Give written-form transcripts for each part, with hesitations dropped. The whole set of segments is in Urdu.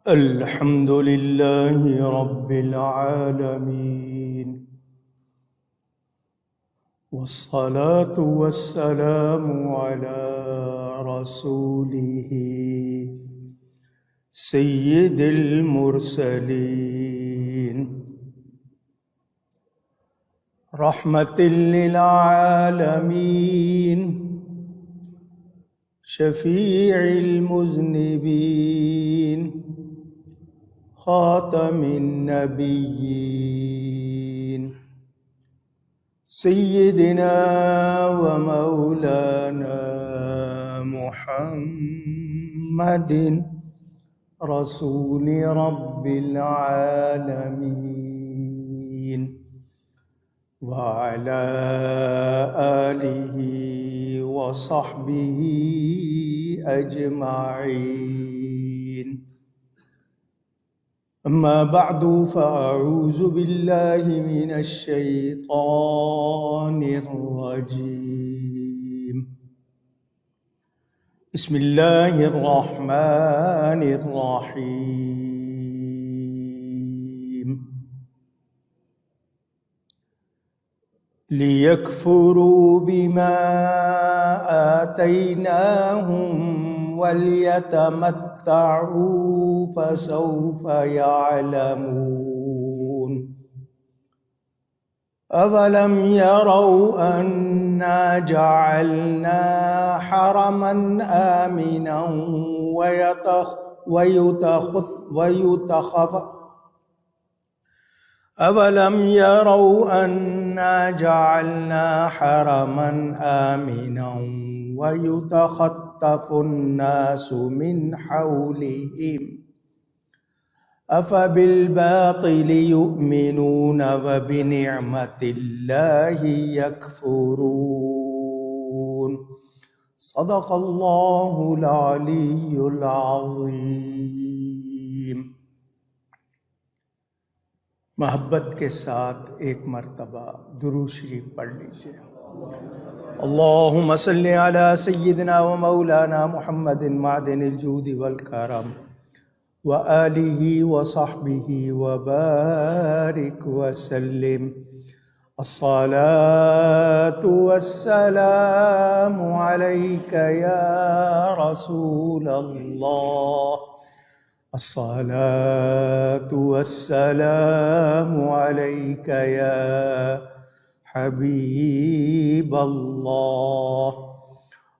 الحمد لله رب العالمين، والصلاة والسلام على رسوله سيد المرسلين، رحمة للعالمين، شفيع المذنبين، خاتم النبيين، سيدنا ومولانا محمد رسول رب العالمين، وعلى آله وصحبه أجمعين. أما بعد، فأعوذ بالله من الشيطان الرجيم. بسم الله الرحمن الرحيم. ليكفروا بما آتيناهم وليتمتعوا فسوف يعلمون. أولم يروا أنا جعلنا حرما آمنا أولم يروا أنا جعلنا حرما آمنا ويتخطف الناس من حولهم أفبالباطل يؤمنون وبنعمة الله يكفرون. صدق الله العلي العظيم. محبت کے ساتھ ایک مرتبہ درود شریف پڑھ لیجیے. اللہم صلی علی سیدنا و مولانا محمد معدن الجود والکرم وآلہ وصحبہ وبارک وسلم. الصلاة والسلام علیک یا رسول اللہ. الصلاة والسلام عليك يا حبيب الله.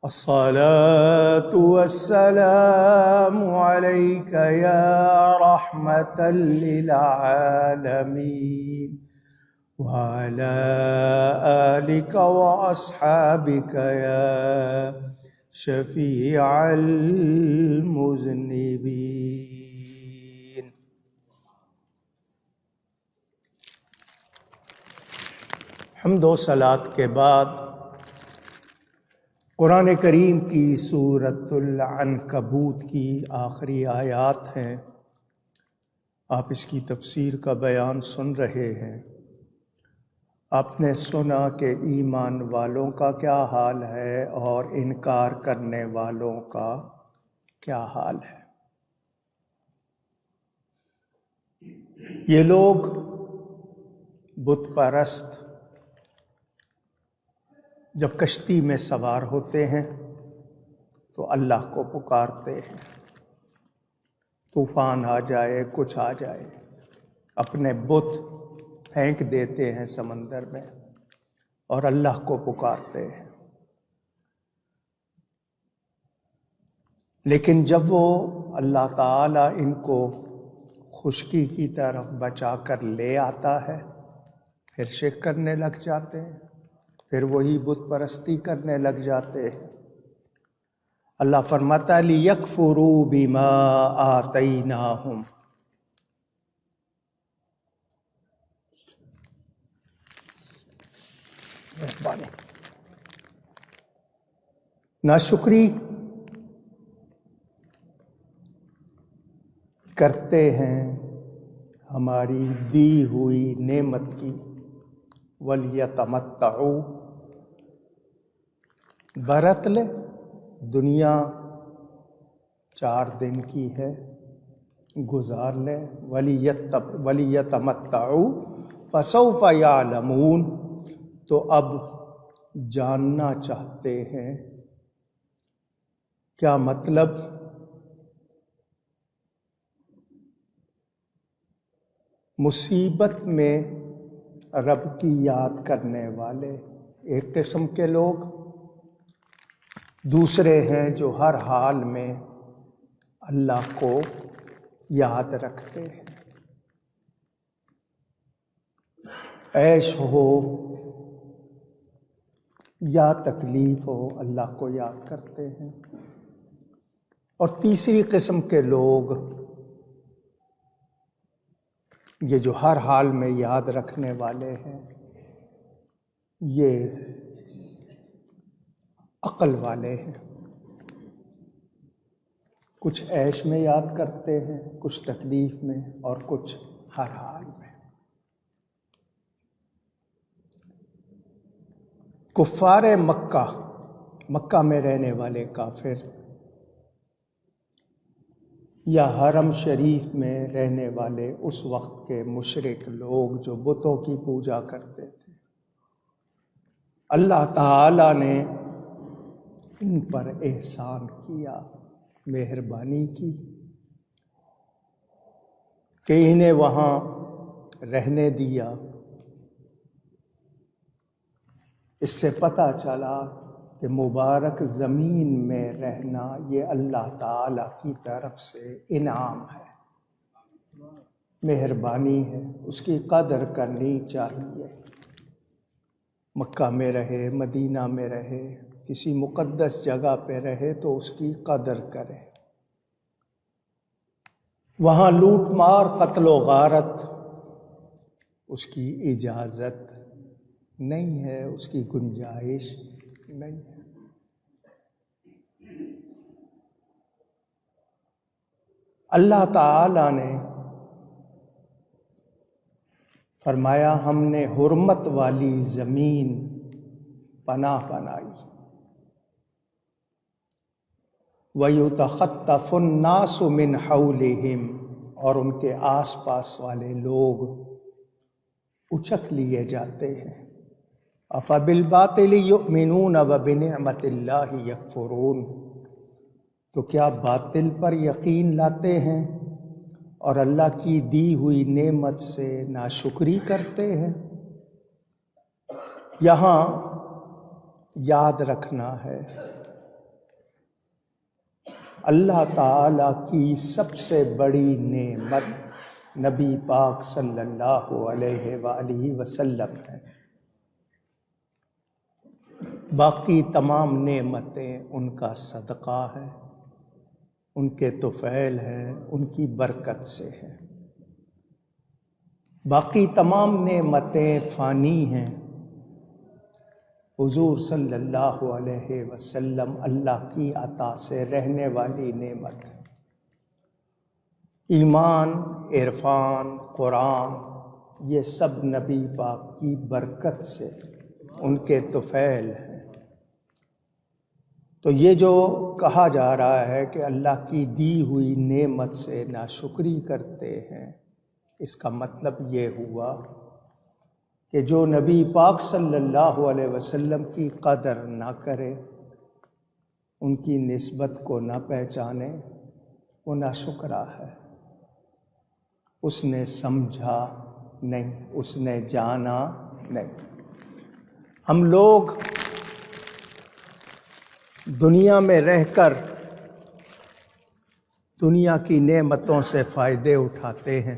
الصلاة والسلام عليك يا رحمة للعالمين، وعلى آلك وأصحابك يا شفيع المذنبين. حمد و صلات کے بعد قرآن کریم کی سورۃ العنکبوت کی آخری آیات ہیں. آپ اس کی تفسیر کا بیان سن رہے ہیں. آپ نے سنا کہ ایمان والوں کا کیا حال ہے اور انکار کرنے والوں کا کیا حال ہے. یہ لوگ بت پرست جب کشتی میں سوار ہوتے ہیں تو اللہ کو پکارتے ہیں. طوفان آ جائے، کچھ آ جائے، اپنے بت پھینک دیتے ہیں سمندر میں اور اللہ کو پکارتے ہیں. لیکن جب وہ اللہ تعالیٰ ان کو خشکی کی طرف بچا کر لے آتا ہے، پھر شرک کرنے لگ جاتے ہیں، پھر وہی بت پرستی کرنے لگ جاتے ہیں. اللہ فرماتا ہے لِيَكْفُرُوا بِمَا آتَيْنَاهُمْ. ناشکری کرتے ہیں ہماری دی ہوئی نعمت کی. وَلْيَتَمَتَّعُوا، برت لے. دنیا 4 دن کی ہے، گزار لیں، وَلِيَتَمَتَّعُوا فَسَوْفَ يَعْلَمُونَ، تو اب جاننا چاہتے ہیں۔ کیا مطلب؟ مصیبت میں رب کی یاد کرنے والے ایک قسم کے لوگ، دوسرے ہیں جو ہر حال میں اللہ کو یاد رکھتے ہیں، عیش ہو یا تکلیف ہو اللہ کو یاد کرتے ہیں۔ اور تیسری قسم کے لوگ یہ جو ہر حال میں یاد رکھنے والے ہیں، یہ عقل والے ہیں، کچھ عیش میں یاد کرتے ہیں، کچھ تکلیف میں، اور کچھ ہر حال میں۔ کفار مکہ میں رہنے والے کافر یا حرم شریف میں رہنے والے اس وقت کے مشرک لوگ جو بتوں کی پوجا کرتے تھے، اللہ تعالی نے ان پر احسان کیا، مہربانی کی کہ انہیں وہاں رہنے دیا۔ اس سے پتہ چلا کہ مبارک زمین میں رہنا یہ اللہ تعالی کی طرف سے انعام ہے، مہربانی ہے، اس کی قدر کرنی چاہیے۔ مکہ میں رہے، مدینہ میں رہے، کسی مقدس جگہ پہ رہے تو اس کی قدر کرے۔ وہاں لوٹ مار، قتل و غارت اس کی اجازت نہیں ہے، اس کی گنجائش نہیں ہے۔ اللہ تعالی نے فرمایا ہم نے حرمت والی زمین پناہ بنائی، وَيُتَخَطَّفُ النَّاسُ مِنْ حَوْلِهِمْ، اور ان کے آس پاس والے لوگ اچک لیے جاتے ہیں۔ أَفَبِالْبَاطِلِ يُؤْمِنُونَ وَبِنِعْمَةِ اللَّهِ يَكْفُرُونَ، تو کیا باطل پر یقین لاتے ہیں اور اللہ کی دی ہوئی نعمت سے ناشکری کرتے ہیں؟ یہاں یاد رکھنا ہے اللہ تعالی کی سب سے بڑی نعمت نبی پاک صلی اللہ علیہ وآلہ وسلم ہے، باقی تمام نعمتیں ان کا صدقہ ہے، ان کے طفیل ہیں، ان کی برکت سے ہے۔ باقی تمام نعمتیں فانی ہیں، حضور صلی اللہ علیہ وسلم اللہ کی عطا سے رہنے والی نعمت، ایمان، عرفان، قرآن، یہ سب نبی پاک کی برکت سے، ان کے طفیل ہیں۔ تو یہ جو کہا جا رہا ہے کہ اللہ کی دی ہوئی نعمت سے ناشکری کرتے ہیں، اس کا مطلب یہ ہوا کہ جو نبی پاک صلی اللہ علیہ وسلم کی قدر نہ کرے، ان کی نسبت کو نہ پہچانے، وہ ناشکرا ہے، اس نے سمجھا نہیں، اس نے جانا نہیں۔ ہم لوگ دنیا میں رہ کر دنیا کی نعمتوں سے فائدے اٹھاتے ہیں،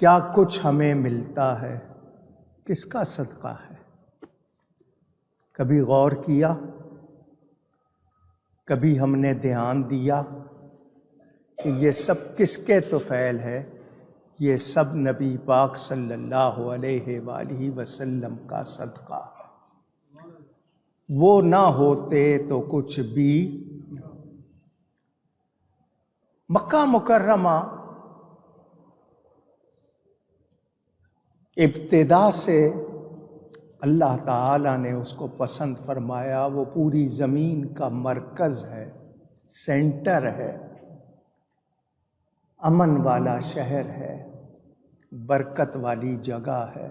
کیا کچھ ہمیں ملتا ہے، کس کا صدقہ ہے؟ کبھی غور کیا؟ کبھی ہم نے دھیان دیا کہ یہ سب کس کے طفیل ہے؟ یہ سب نبی پاک صلی اللہ علیہ وآلہ وسلم کا صدقہ ہے۔ وہ نہ ہوتے تو کچھ بھی۔ مکہ مکرمہ ابتدا سے اللہ تعالیٰ نے اس کو پسند فرمایا، وہ پوری زمین کا مرکز ہے، سینٹر ہے۔ امن والا شہر ہے، برکت والی جگہ ہے۔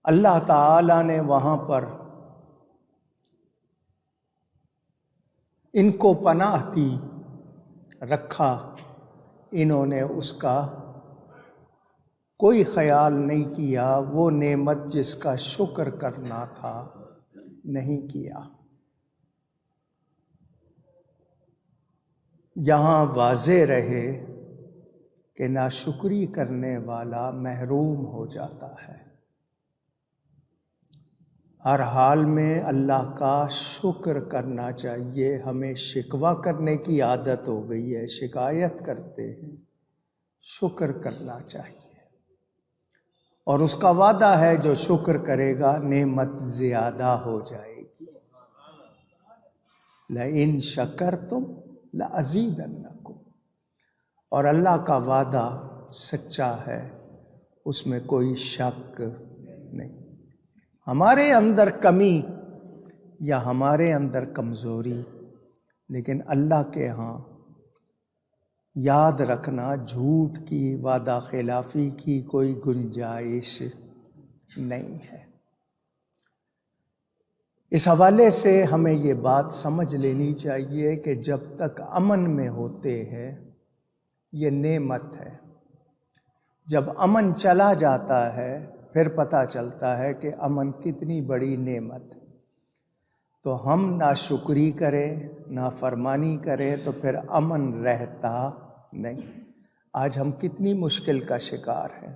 اللہ تعالیٰ نے وہاں پر ان کو پناہ دی، رکھا، انہوں نے اس کا کوئی خیال نہیں کیا، وہ نعمت جس کا شکر کرنا تھا نہیں کیا۔ یہاں واضح رہے کہ ناشکری کرنے والا محروم ہو جاتا ہے۔ ہر حال میں اللہ کا شکر کرنا چاہیے۔ ہمیں شکوہ کرنے کی عادت ہو گئی ہے، شکایت کرتے ہیں، شکر کرنا چاہیے۔ اور اس کا وعدہ ہے جو شکر کرے گا نعمت زیادہ ہو جائے گی۔ لَإِن شَكَرْتُمْ لَأَزِيدَنَّكُمْ۔ اور اللہ کا وعدہ سچا ہے، اس میں کوئی شک نہیں۔ ہمارے اندر کمی یا ہمارے اندر کمزوری، لیکن اللہ کے ہاں یاد رکھنا جھوٹ کی، وعدہ خلافی کی کوئی گنجائش نہیں ہے۔ اس حوالے سے ہمیں یہ بات سمجھ لینی چاہیے کہ جب تک امن میں ہوتے ہیں یہ نعمت ہے، جب امن چلا جاتا ہے پھر پتہ چلتا ہے کہ امن کتنی بڑی نعمت۔ تو ہم ناشکری کریں، نافرمانی کریں تو پھر امن رہتا نہیں۔ آج ہم کتنی مشکل کا شکار ہیں،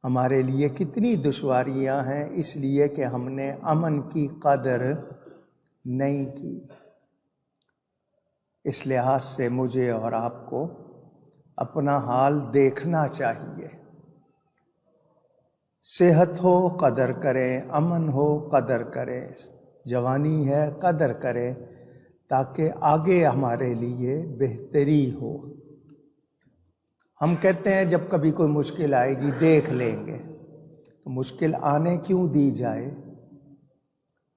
ہمارے لیے کتنی دشواریاں ہیں، اس لیے کہ ہم نے امن کی قدر نہیں کی۔ اس لحاظ سے مجھے اور آپ کو اپنا حال دیکھنا چاہیے۔ صحت ہو قدر کریں، امن ہو قدر کریں، جوانی ہے قدر کریں، تاکہ آگے ہمارے لیے بہتری ہو۔ ہم کہتے ہیں جب کبھی کوئی مشکل آئے گی دیکھ لیں گے، تو مشکل آنے کیوں دی جائے؟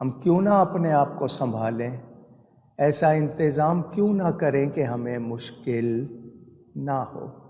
ہم کیوں نہ اپنے آپ کو سنبھالیں؟ ایسا انتظام کیوں نہ کریں کہ ہمیں مشکل نہ ہو؟